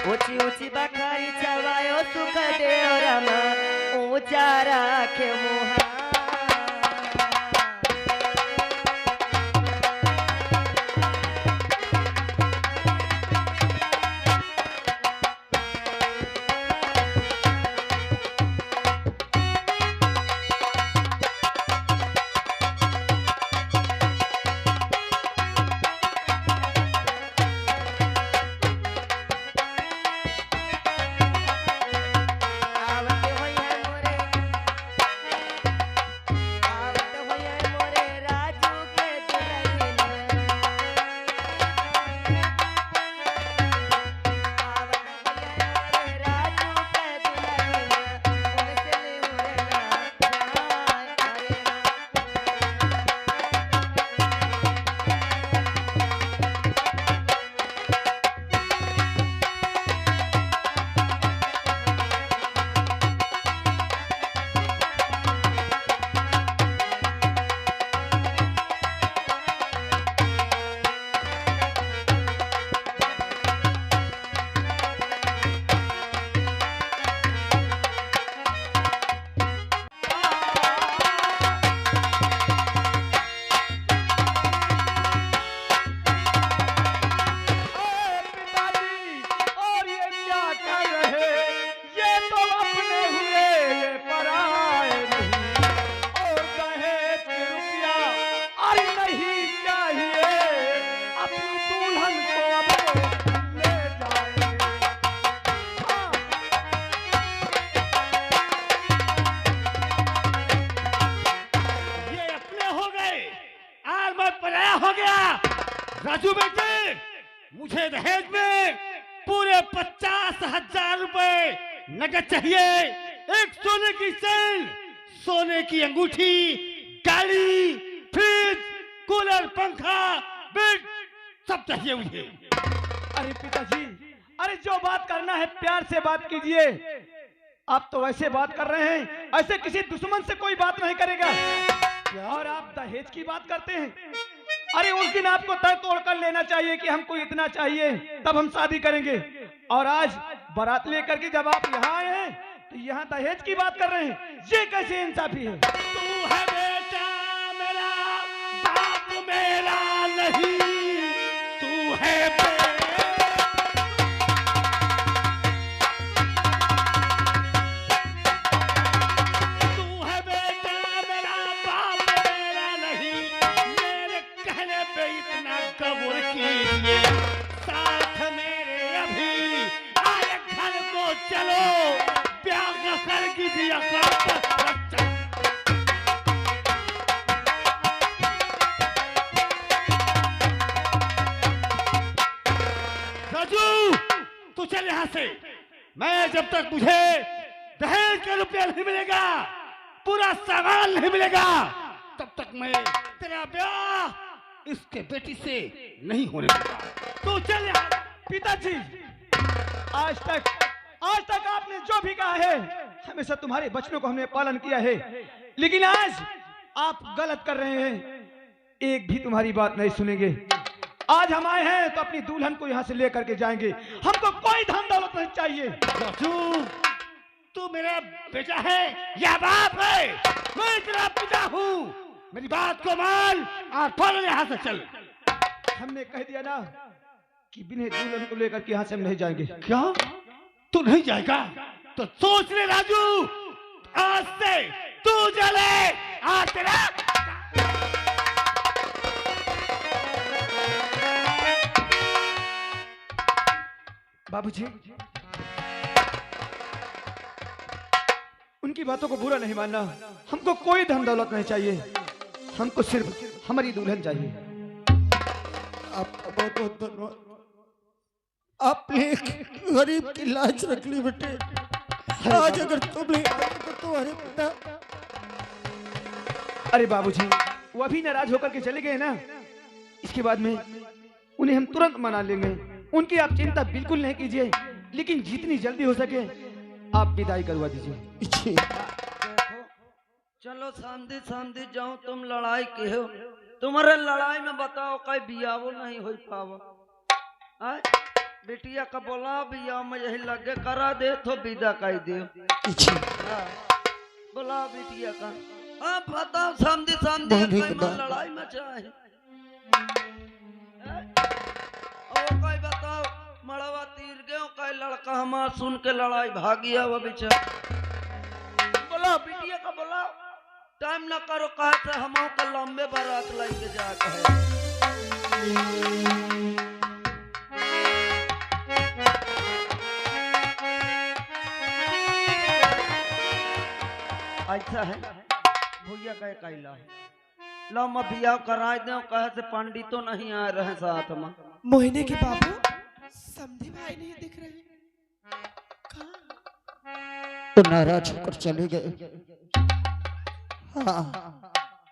ऊंची ऊंची बखारी छवायो सुख देव रमा ऊंचा राखे मुहा राजू बेटे, मुझे दहेज में पूरे 50,000 रुपए नगद चाहिए। एक सोने की चेन, सोने की अंगूठी, गाड़ी, फ्रिज, कूलर, पंखा, बेड सब चाहिए मुझे। अरे पिताजी, अरे जो बात करना है प्यार से बात कीजिए। आप तो वैसे बात कर रहे हैं, ऐसे किसी दुश्मन से कोई बात नहीं करेगा। और आप दहेज की बात करते हैं। अरे उस दिन आपको तय तोड़ कर लेना चाहिए कि हमको इतना चाहिए, तब हम शादी करेंगे। और आज बारात लेकर के जब आप यहाँ आए हैं तो यहाँ दहेज की बात कर रहे हैं, ये कैसे इंसाफी है? तू है बेटा मेरा, बाप मेरा नहीं। तू है इतना कबूल कीजिए, साथ मेरे अभी आए घर को चलो, ब्याह कर कीजिए। राजू तू चल यहाँ से। मैं जब तक मुझे दहेज के रुपया नहीं मिलेगा, पूरा सामान नहीं मिलेगा, तब तक मैं तेरा ब्याह इसके बेटी से नहीं होने देगा। तू चल यहाँ। पिताजी, आज तक आपने जो भी कहा है, हमेशा तुम्हारे बचनों को हमने पालन किया है, लेकिन आज आप गलत कर रहे हैं। एक भी तुम्हारी बात नहीं सुनेंगे। आज हम आए हैं तो अपनी दुल्हन को यहाँ से लेकर के जाएंगे। हमको कोई धन दौलत नहीं चाहिए। राजू, तू मेरा बेटा है या बाप है? मैं तेरा पिता हूँ। मेरी बात को मान और फौरन यहाँ से चल। हमने कह दिया ना कि बिना दुल्हन को लेकर के यहाँ से हम नहीं जाएंगे। क्या तू नहीं जाएगा? तो सोच ले राजू, आज से तू जले और तेरा बाबूजी, उनकी बातों को बुरा नहीं मानना। हमको कोई धन दौलत नहीं चाहिए, हमको सिर्फ हमारी दुल्हन चाहिए। आपका बहुत बहुत धन्यवाद। आपने एक गरीब की लाज रख ली बेटे। आज अगर तुम नहीं आए तो तुम्हारे पिता। अरे बाबूजी, वो अभी नाराज होकर के चले गए ना, इसके बाद में उन्हें हम तुरंत मना लेंगे। उनकी आप चिंता बिल्कुल नहीं कीजिए, लेकिन जितनी जल्दी हो सके आप विदाई करवा दीजिए। चलो शांति शांति जाओ। तुम लड़ाई के हो, तुम्हारे लड़ाई में बताओ कहीं बियावो नहीं हो पावा। बिटिया का बोला भैया मैं यही लगे करा दे तो विदा कर दे। जी हाँ, बोला बिटिया का। हाँ बताओ समझी समझी बोली कोई बता। मन लड़ाई मचाए। और कोई बताओ मड़वा तीर गयो कोई लड़का हमार सुन के लड़ाई भागिया वो बेचारा। बोला बिटिया का बोला टाइम ना करो कहा से हम का लंबे बारात लेके जा कहे। ऐसा है भैया कहे कैला लो मैं बिया करा दे कहे से पंडितों नहीं आ रहे साथ में। मोहिनी के बाबू समधी भाई नहीं दिख रहे। कहाँ? तो नाराज होकर चले गए। हाँ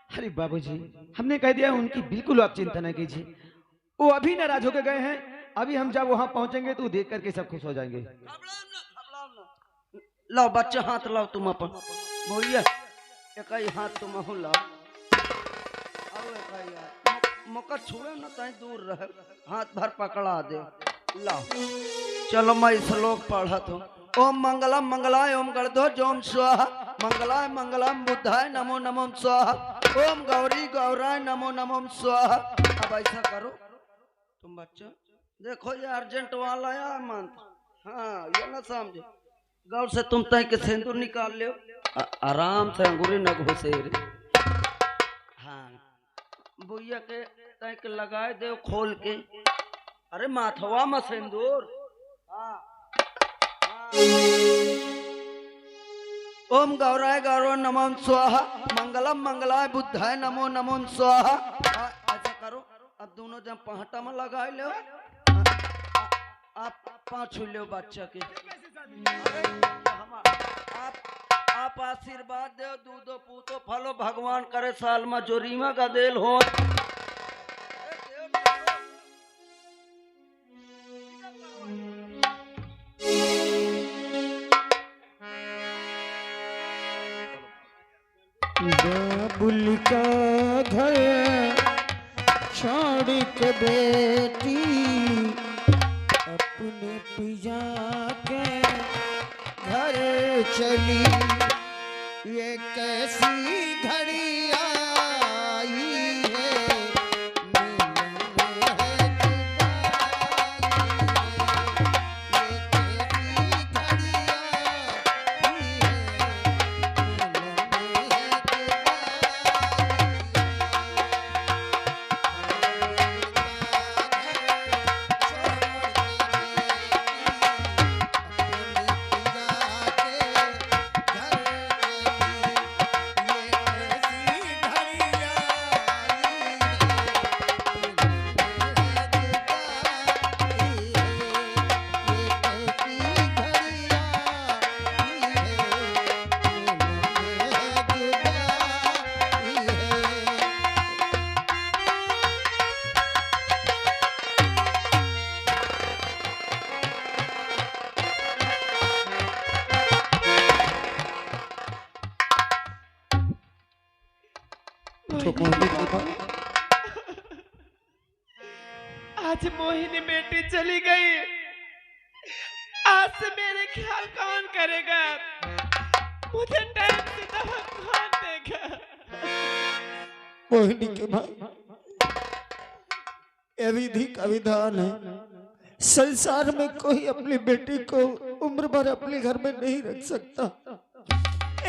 अरे बाबूजी हमने कह दिया उनकी बिल्कुल आप चिंता न कीजिए, वो अभी नाराज होकर गए हैं। अभी हम जब वहां पहुंचेंगे तो देख करके सब खुश हो जाएंगे। लो बच्चा हाथ लाओ तुम अपन भैया एक ही हाथ तुम हो लाओ। अब एक ही हाथ मौका छुए ना कहीं दूर रहे हाथ भर पकड़ा दे। लाओ चलो मैं श्लोक पढ़त हूँ। ओम मंगलम मंगलाय ओम गणध्वज ओम स्वाहा मंगलाय मंगलम बुद्धाय नमो नमो स्वाहा ओम गौरी गौराय नमो नमो स्वाहा। अब ऐसा करो तुम बच्चा देखो ये अर्जेंट वाला या मंत्र। हाँ ये ना समझे गौर से तुम तय के सिंदूर निकाल लो आराम से अंगूरी न घुसे रे। हाँ बुढ़िया के तय के लगाए दे खोल के। अरे माथवा में सिंदूर। हाँ ओम गौराय गौरव नमो स्वाहा मंगलम मंगलाय बुद्धाय नमो नमो स्वाहा। ऐसा करो अब दोनों जन पहाटा में लगाए लो। आप पाँच लो बच्चा के। आप आशीर्वाद दो दूधो पूतो फलो भगवान करे साल में जोरीमा का देल हो। बाबुल का घर छोड़ के बेटी अपने पिया के घर चली। ये कैसी घड़ी आई है मिलन है आज मोहिनी बेटी चली गई, आज से मेरे ख्याल कौन करेगा? मुझे टाइम से दवा कौन देगा? मोहिनी के भाई ये विधि का विधान है। संसार में कोई अपनी बेटी को उम्र भर अपने घर में नहीं रख सकता।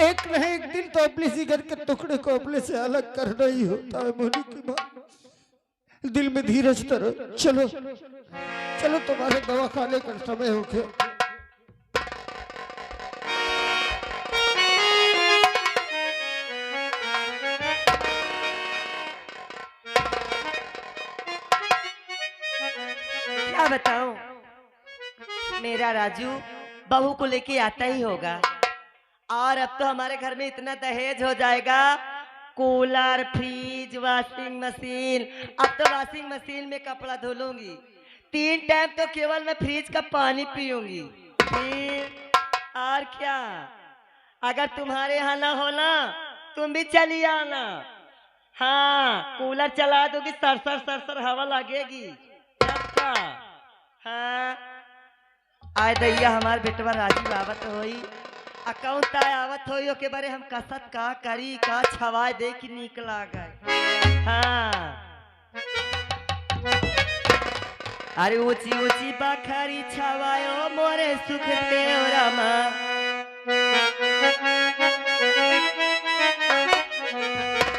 एक न एक दिन तो अपने जिगर के टुकड़े को अपने से अलग करना ही होता है। मोहिनी की बात दिल में धीरज धरो। चलो चलो तुम्हारे दवा खाने का समय हो गया। क्या बताऊं मेरा राजू बहू को लेके आता ही होगा। और अब तो हमारे घर में इतना दहेज हो जाएगा, कूलर फ्रिज वॉशिंग मशीन। अब तो वॉशिंग मशीन में कपड़ा धो लूंगी, 3 टाइम तो केवल मैं फ्रिज का पानी पीऊंगी। फिर और क्या, अगर तुम्हारे यहाँ ना हो ना तुम भी चली आना। हाँ कूलर चला दोगी, सरसर सरसर हवा लगेगी। क्या? हाँ आय दैया हमार बेटवा राजीव आवत होई अकाउंट ताय आवत होई ओके बारे हम कसत का करी का छवाए दे कि नीक लागय। हाँ अरे ऊंची ऊंची बखरी छवायो मोरे सुख देवरामा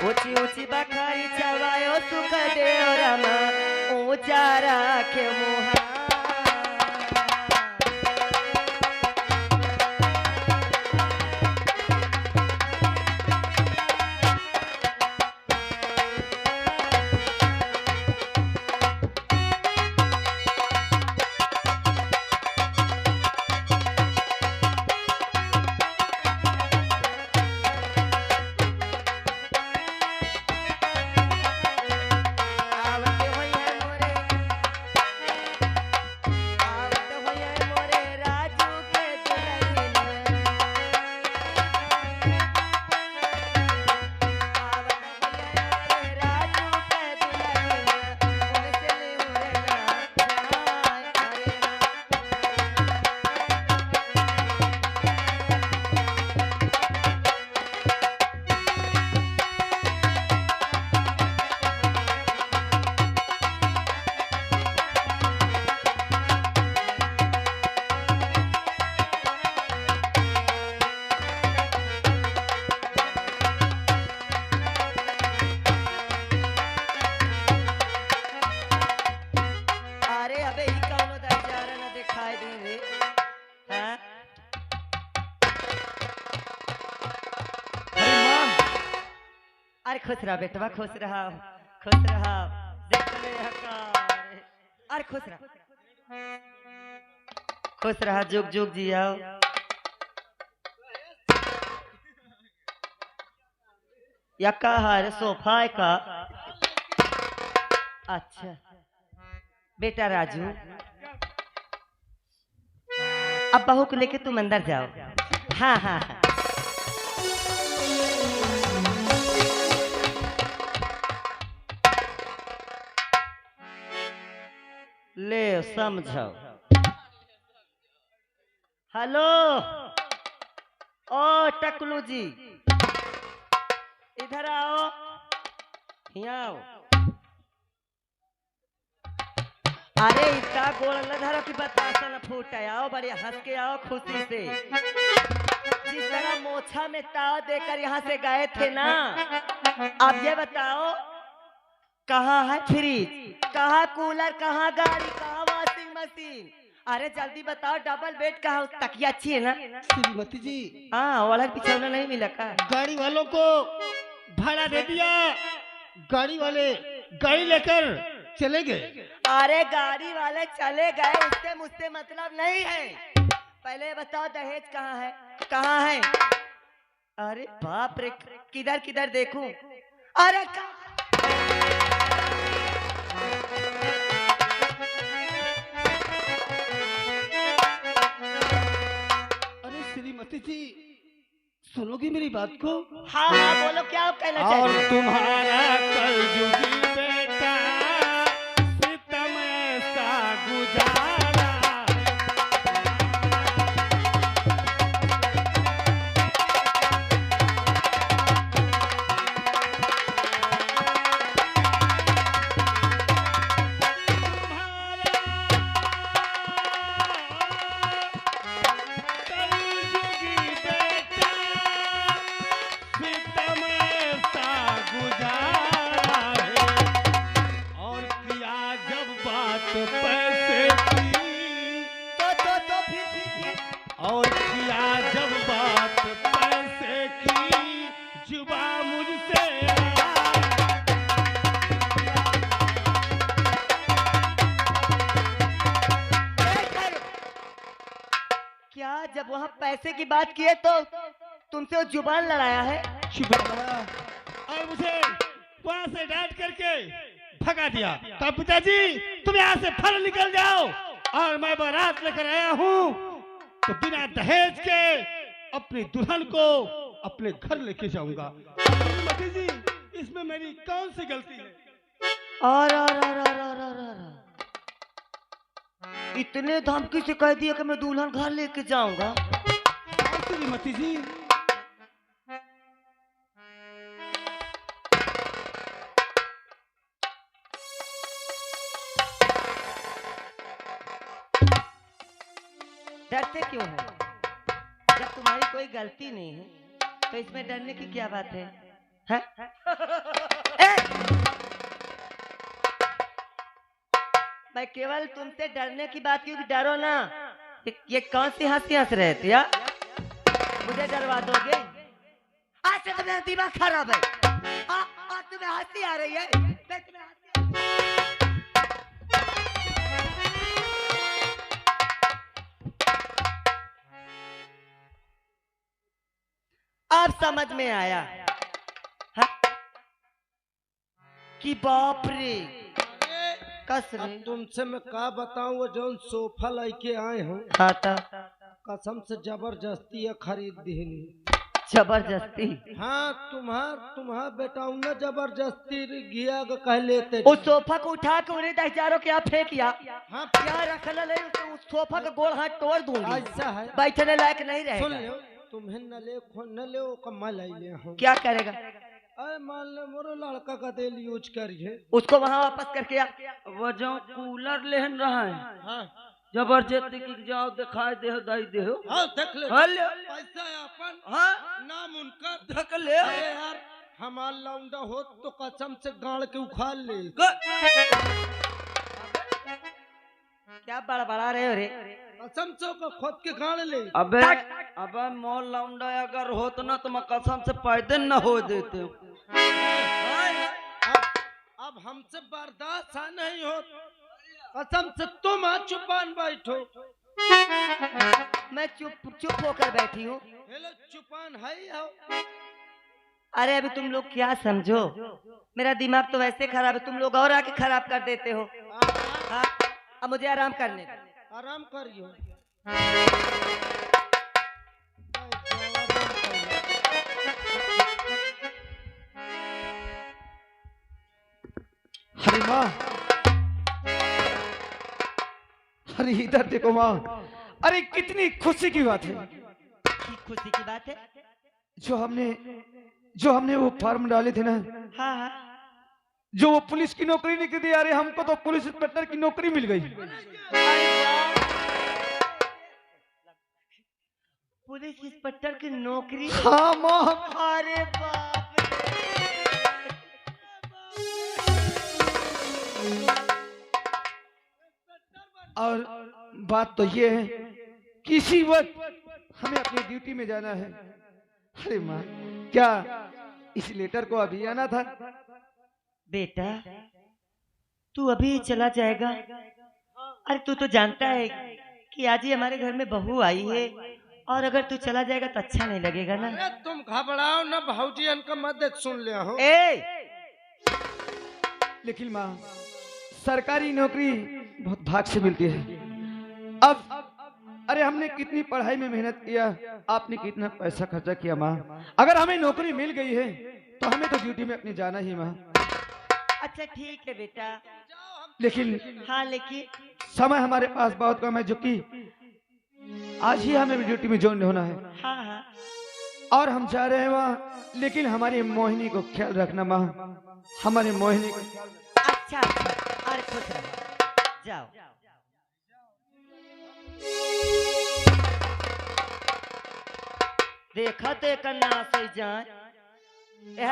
ऊंची ऊंची बखरी छवायो सुख देवरामा ऊंचा राखे मुहा अरे खुश रहा बेटवा खुश रहा देख ले हकार अरे खुश रहा जुग जुग जियाओ। या का है सोफा है का अच्छा बेटा राजू अब बहू को लेके तुम अंदर जाओ। हाँ हाँ हाँ ले समझो। हेलो ओ टकलू जी इधर आओ यहाँ आओ। अरे इतना गोल न धरो कि बतासा न फूटे। आओ बढ़िया हंस के आओ खुशी से। जिस तरह मोछा में ताव देकर यहाँ से गए थे ना अब ये बताओ कहाँ है फ्रिज कहाँ कूलर कहाँ गाड़ी कहाँ वॉशिंग मशीन। अरे जल्दी बताओ डबल बेड कहाँ तकिया अच्छी है ना श्रीमती जी। हाँ वाला बिछौना नहीं मिला का। गाड़ी वालों को भाड़ा दे दिया गाड़ी वाले गाड़ी लेकर चले गए। अरे गाड़ी वाले चले गए उससे मुझसे मतलब नहीं है। पहले बताओ दहेज कहाँ है। अरे बाप रे किधर किधर देखूं। अरे श्रीमती जी सुनोगी मेरी बात को। हाँ हाँ बोलो क्या आप कहना चाहते और तुम्हारा कलयुगी बेटा सितम ऐसा गुजारा और किया जब बात पैसे की जुबा मुझसे क्या जब वहाँ पैसे की बात की है तो तुमसे वो जुबान लड़ाया है। और मुझे वहां से डांट करके भगा दिया। तो पिताजी तुम यहाँ से फल निकल जाओ और मैं बारात लेकर आया हूँ तो बिना दहेज के अपनी दुल्हन को अपने घर लेके जाऊंगा। श्रीमती जी इसमें मेरी कौन सी गलती है। और इतने धमकी से कह दिया कि मैं दुल्हन घर लेके जाऊंगा। श्रीमती जी डरते क्यों हो? जब तुम्हारी कोई गलती नहीं है तो इसमें डरने की क्या बात है? हैं? मैं केवल तुमसे डरने की बात क्यों डरो ना। ये कौन सी हंसी हंस रहे थे यार? मुझे डरवा दोगे? आज से तो मेरा दिमाग खराब है। आज तुम्हें हंसी आ रही है? तुम्हें अब समझ में आया हा? कि बाप रे कस रे। अब तुमसे मैं का बताऊं, वो जो सोफा लेके आए हो हाँ तो कसम से जबरदस्ती है खरीद दीनी। जबरदस्ती? हाँ तुम्हार बेटा ना जबरदस्ती घिया के कह लेते। उस सोफा को उठा के उन्हें 10,000 के आप फेंक किया। हाँ क्या रखना नहीं, उस सोफा का गोल हाथ तोड़ दूंगी। ऐसा है, बैठने लायक नहीं सुन रहेगा। लो, तुम्हें न ले कमाल ले हो। क्या करेगा? अरे मान लो मोरो लड़का का तेल यूज करिए, उसको वहाँ वापस करके आ। वो जो कूलर लेहन रहा है हाँ जबरदस्ती की जाओ दिखाई दे दाई दे हो। हाँ देख ले हाँ ले। पैसा अपन हाँ नाम उनका। धक ले। अरे यार हमार लौंडा हो तो कसम से गाड़ के उखाड़ ले। क्या बड़बड़ा रहे हो रे? कसम से ओकर खुद के गाड़ ले। अबे मॉल लौंडा अगर होत ना तो मैं कसम से पैदे न हो देते। अब हमसे बर्दाश्त नहीं हो, कसम से तुम आज चुपान बैठो। मैं चुप होकर बैठी हूँ। हेलो चुपान है हो। अरे अभी तुम लोग क्या समझो, मेरा दिमाग तो वैसे खराब है, तुम लोग और आके खराब कर देते हो। हाँ अब मुझे आराम करने दो। आराम करियो। अरे माँ, अरे इधर देखो माँ, अरे कितनी खुशी की बात है। खुशी की बात है? जो हमने वो फॉर्म डाले थे ना, हाँ हाँ जो वो पुलिस की नौकरी निकली थी, अरे हमको तो पुलिस इंस्पेक्टर की नौकरी मिल गई। पुलिस इंस्पेक्टर की नौकरी? हाँ माँ। अरे बाप रे। और बात तो ये है कि इसी वक्त हमें अपनी ड्यूटी में जाना है। अरे माँ, क्या इस लेटर को अभी आना था? बेटा तू अभी चला जाएगा? अरे तू तो जानता है कि आज ही हमारे घर में बहू आई है, और अगर तू चला जाएगा तो अच्छा नहीं लगेगा ना। अरे तुम घबराओ ना भाऊजी, इनका मदद सुन ले हो। लेकिन माँ, सरकारी नौकरी बहुत भाग से मिलती है। अब अरे हमने कितनी पढ़ाई में मेहनत किया, आपने कितना पैसा खर्चा किया माँ। अगर हमें नौकरी मिल गई है तो हमें तो ड्यूटी में अपनी जाना ही माँ। अच्छा ठीक है बेटा, लेकिन हाँ लेकिन समय हमारे पास बहुत कम है, जो कि आज ही हमें ड्यूटी में ज्वाइन होना है। हाँ हाँ और हम जा रहे हैं वहाँ, लेकिन हमारी मोहिनी को ख्याल रखना माँ, हमारी मोहिनी को। अच्छा अच्छा, अरे खुश रहो, जाओ। देखा तो एक ना सही जान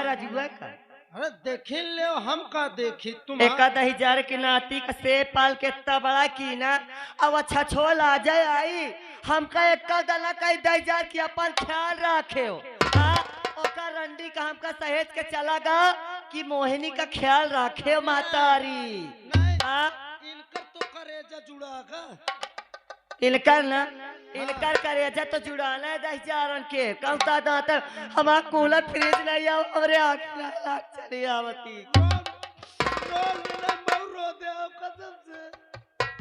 राजुआ का। अरे देखी ले हम का देखी तुम। एक दही जार की नाती का सेब पाल के इतना बड़ा की ना, अब अच्छा छोल आ जाए आई हमका एक दाना कहीं दही जार की अपन ख्याल रखे हो। रंडी का हमका सहेज के चला गा कि मोहिनी का ख्याल रखे हो मातारी। इनकर तो करेजा जुड़ागा। इनकर ना, इनकर करेजा तो जुड़ाना है 10,000 के कम दांत। हमारा कूलर फ्रिज नहीं आओ, हमरे आँख चली आवती।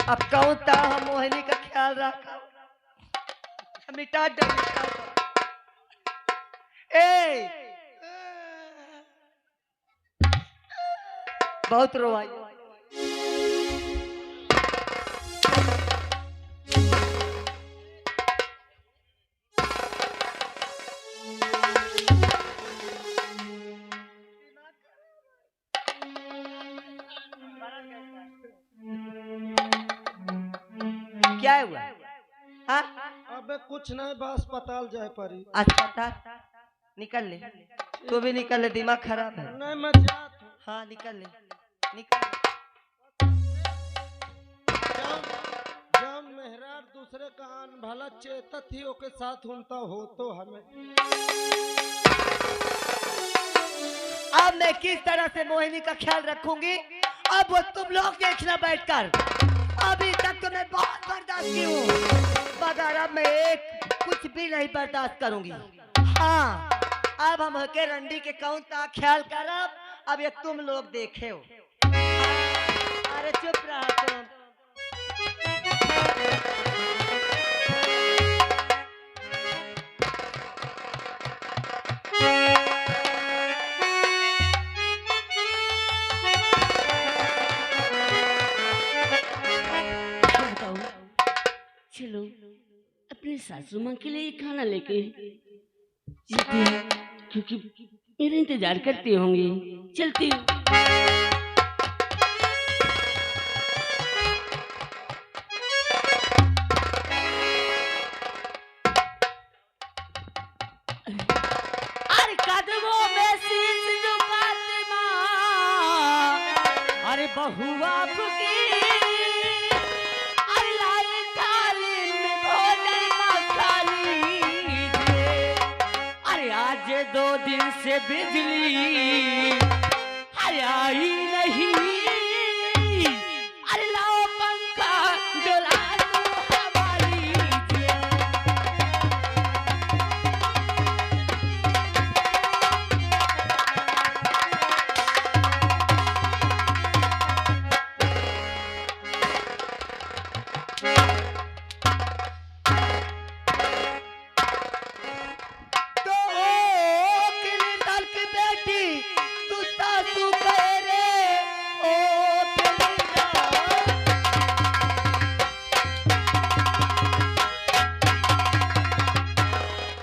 अब कौन था हम मोहिनी का ख्याल रखा, मिटा दे। बहुत रोवाई। क्या हुआ? हाँ अबे कुछ नहीं, बस अस्पताल जाए परी। अस्पताल निकल ले, तू भी निकल ले, दिमाग खराब है। नहीं मैं जात हूँ। हाँ निकल ले, निकल। जौन मेहरार दूसरे का आन भला चेतत ही ओके साथ उनता हो तो हमें। अब मैं किस तरह से मोहिनी का ख्याल रखूंगी, अब वो तुम लोग देखना बैठकर। अभी तक तो मैं बहुत बर्दाश्त की हूँ, मगर अब मैं एक कुछ भी नहीं बर्दाश्त करूंगी। हाँ अब हम के रंडी के कौन का ख्याल करब, अब ये तुम लोग देखे हो। अरे चुप रहा तुम। बताओ, चलो अपने सासू माँ के लिए खाना लेके चलती हूँ, क्योंकि मेरा इंतजार करती होंगी। चलती हूँ। अरे कदमों में शीश झुकाते माँ, अरे बहू आपकी, अरे लाई थाली में भोजन माँ खा लीजिए। अरे आज 2 दिन से बिजली अरे आई नहीं, अरे लाओ पंखा डोला दो हवा लीजिए। तो ओ किली लाल की बेटी, तू सासू कहे रे, ओ किली लाल।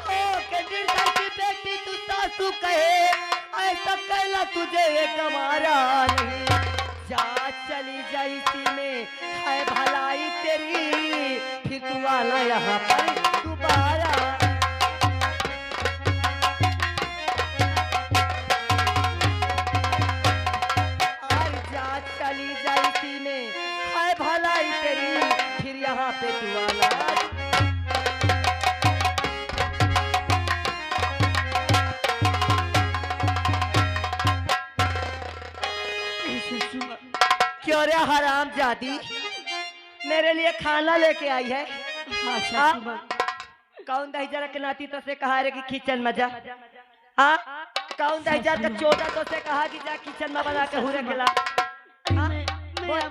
ओ किली लाल की बेटी, तू सासू कहे, ऐसा कहला तुझे ये गवारा नहीं। जा चली जाई इसी में है भलाई तेरी, फिर तू आना यहाँ पर दोबारा। और जा चली जाई इसी में है भलाई तेरी, फिर यहाँ पे तू आना। क्यों रे हराम जादी, मेरे लिए खाना लेके आई है? हाँ सासू माँ। कौन दहीजरा के नाती तो से कहा रे कि किचन में जा? हाँ कौन दहीजर का चोटा तो से कहा कि जा किचन में बना के हुरे खिला? हाँ? मैं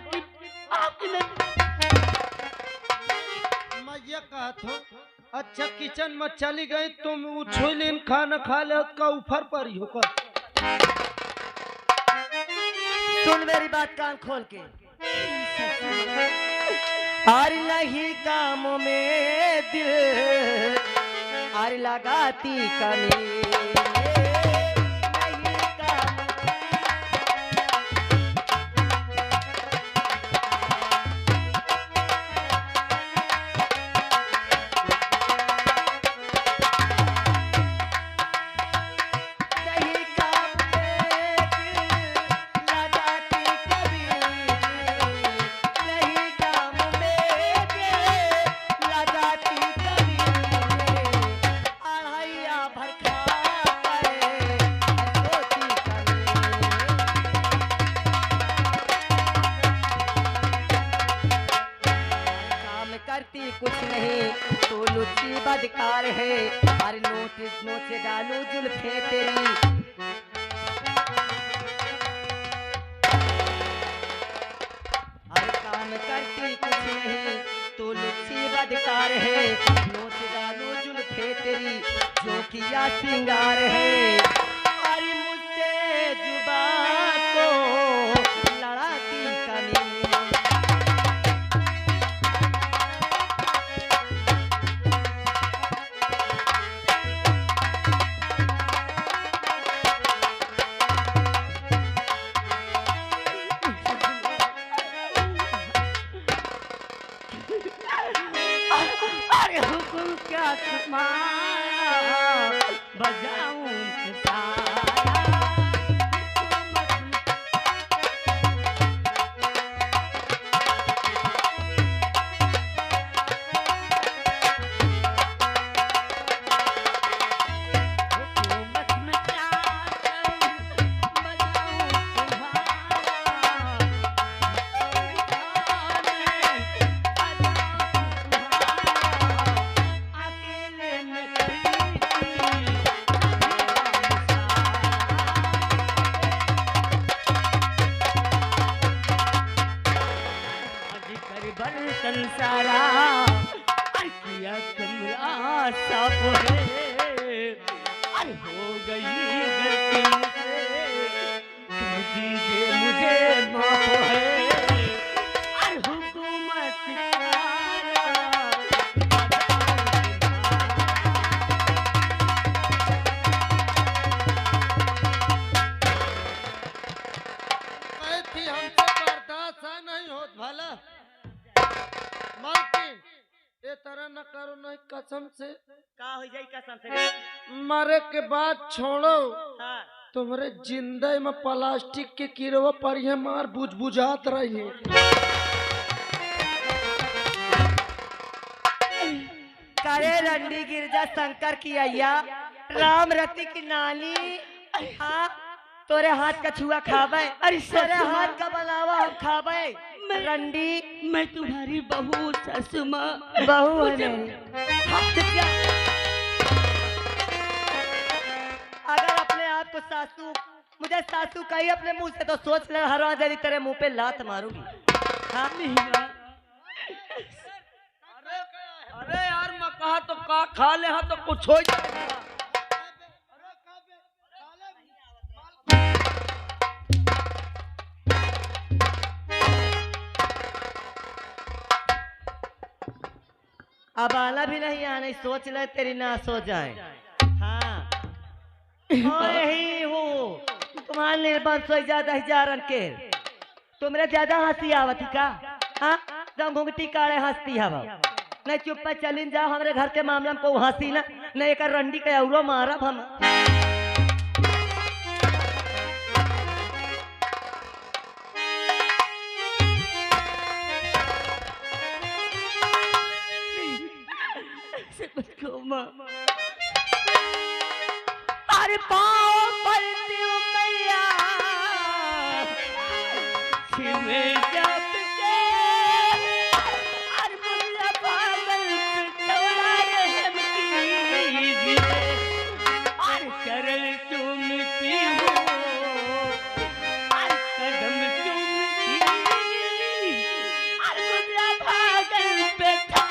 आपकी मैं मैं ये कहता हूँ, अच्छा किचन में चली गई तुम, उछलिन खाना खा ले उसका ऊपर पर ही होकर। सुन मेरी बात कान खोल के। अरे नहीं काम में दिल, अरे लगाती कमी, नहीं काम। नहीं काम में दिल लगाती कभी, नहीं काम में दिल लगाती कभी। अढ़ैया भर खा करे सोची कमी। काम करती कुछ नहीं, तो लुच्ची बदकार है। अरे नोट नोट से डालू जुल्फे तेरी, अरे काम करती कुछ नहीं, तो लुच्ची बदकार है। नोट डालू जुल्फे तेरी, जो किया सिंगार है। अरे मुझसे जुबान को लड़ाती कमी। अरे हुकुम क्या तुम्हारा बजाऊं सारा हुकूमत में क्या करूं बजाऊं अकेले में बर्तन सारा किया कमरा साफ है अरे हो गई गलती से कर दीजिए मुझे माफ है अरे हुकूमत थी हमसे बर्दाश्त नहीं होत भला मालकिन ये तरह न करो नहीं कसम से का हो जाई कसम से मरे के बाद छोड़ो हाँ तुम्हारे जिंदगी में प्लास्टिक के कीड़वा पर ये मार बुझात रही है। करे रंडी गिरजा शंकर की अय्या राम रति की नानी हाँ तोरे हाथ का छुआ खावे अरे तोरे हाथ का बनावा हम खावे रंडी मैं तुम्हारी बहू ससु माँ बहू है मेरी अगर अपने आप को सासू मुझे सासू कही अपने मुंह से तो सोच ले हर आदमी तेरे मुंह पे लात मारूंगी हाँ अरे यार मैं कहा तो का खा ले हाँ तो कुछ हो जाएगा। अब आना भी नहीं आना सोच ले तेरी ना सो जाए हाँ यही हूँ तुम्हारे निर्बंध सो ज्यादा हजार के तुमरे ज्यादा हंसी आवत का हाँ जब घुंघटी काड़े हंसती हवा नहीं चुप पर चलिन जाओ हमारे घर के मामला में को हंसी ना नहीं एक रंडी के औरो मारब हम अरे पाँव पड़ती हूँ मैया छिमे जब के अरे मुझे पागल पिटवा रहम कीजिए अरे करल चूमती हूँ अरे कदम चूमती अरे मुझे पागल पिटवा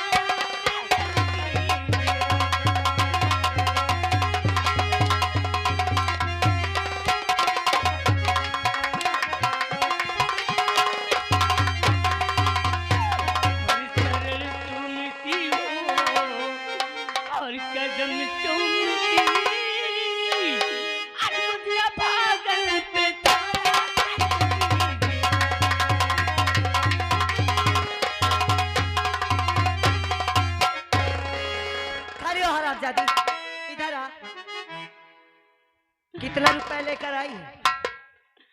इधर आ कितना रुपए लेकर आई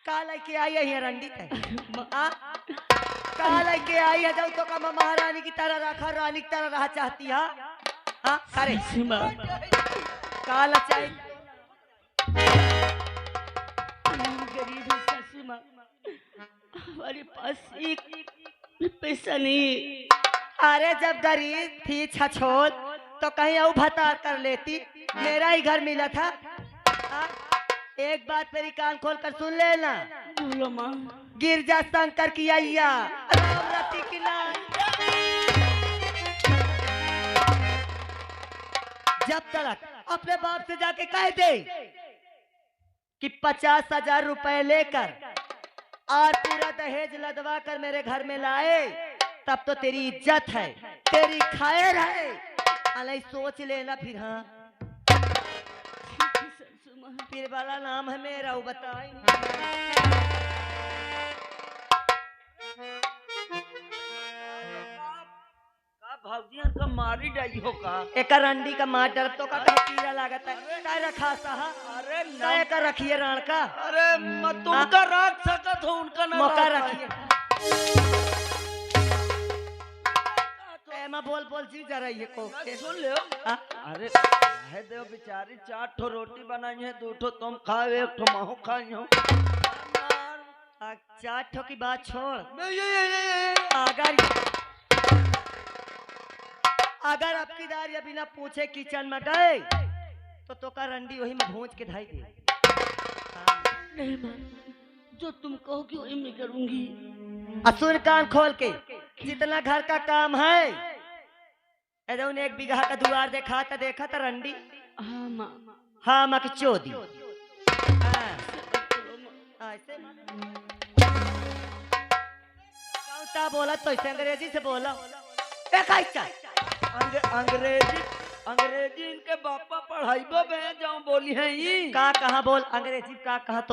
का लेके आई है रंडी का लेके आई है जब तो कम महारानी की तरह रखा रानी की तरह रहा चाहती है हाँ करे का लचाई गरीब ससुर माँ हमारे पास एक पैसा नहीं अरे जब गरीब थी छछोल तो कहीं और भता कर लेती मेरा ही घर मिला था आ? एक बात मेरी कान खोल कर सुन लेना बोलो माँ गिरजा शंकर की अय्या राम रति की नानी जब तक अपने बाप से जाके कह दे कि 50,000 रुपए लेकर और पूरा दहेज लदवा कर मेरे घर में लाए तब तो तेरी इज्जत है तेरी खैर है अरे सोच लेना फिर हाँ फिर वाला नाम है मेरा वो बताएंगे भौजिया का मारी डाई हो का। एक रंडी का मार डर तो का कीड़ा लागत है काय रखा सहा अरे काय का रखिए राण का अरे तुमका राख सकत हो उनका ना मौका राख रखिए एमा बोल बोल जी जरा ये को पाए। सुन ले आ? अरे है देव बेचारी 4 ठो रोटी बनाई है 2 ठो तुम खाओ 1 ठो महू खाई हो। चार ठो की बात छोड़ ये। अगर आपकी दार या बिना पूछे किचन में गए तो का रंडी वही में भूंज के ढाई दे। नहीं माँ जो तुम कहोगे वही मैं करूंगी। सुन कान खोल के जितना घर का काम है एकदम 1 बीघा का दुआर देखा था रंडी। हाँ माँ हाँ माँ की चोदी ऐसे कौता बोला तो ऐसे अंग्रेजी से बोला अंग्रेजी इनके बापा पढ़ाई बे जाऊं बोली है का कहा बोल अंग्रेजी का कहा तो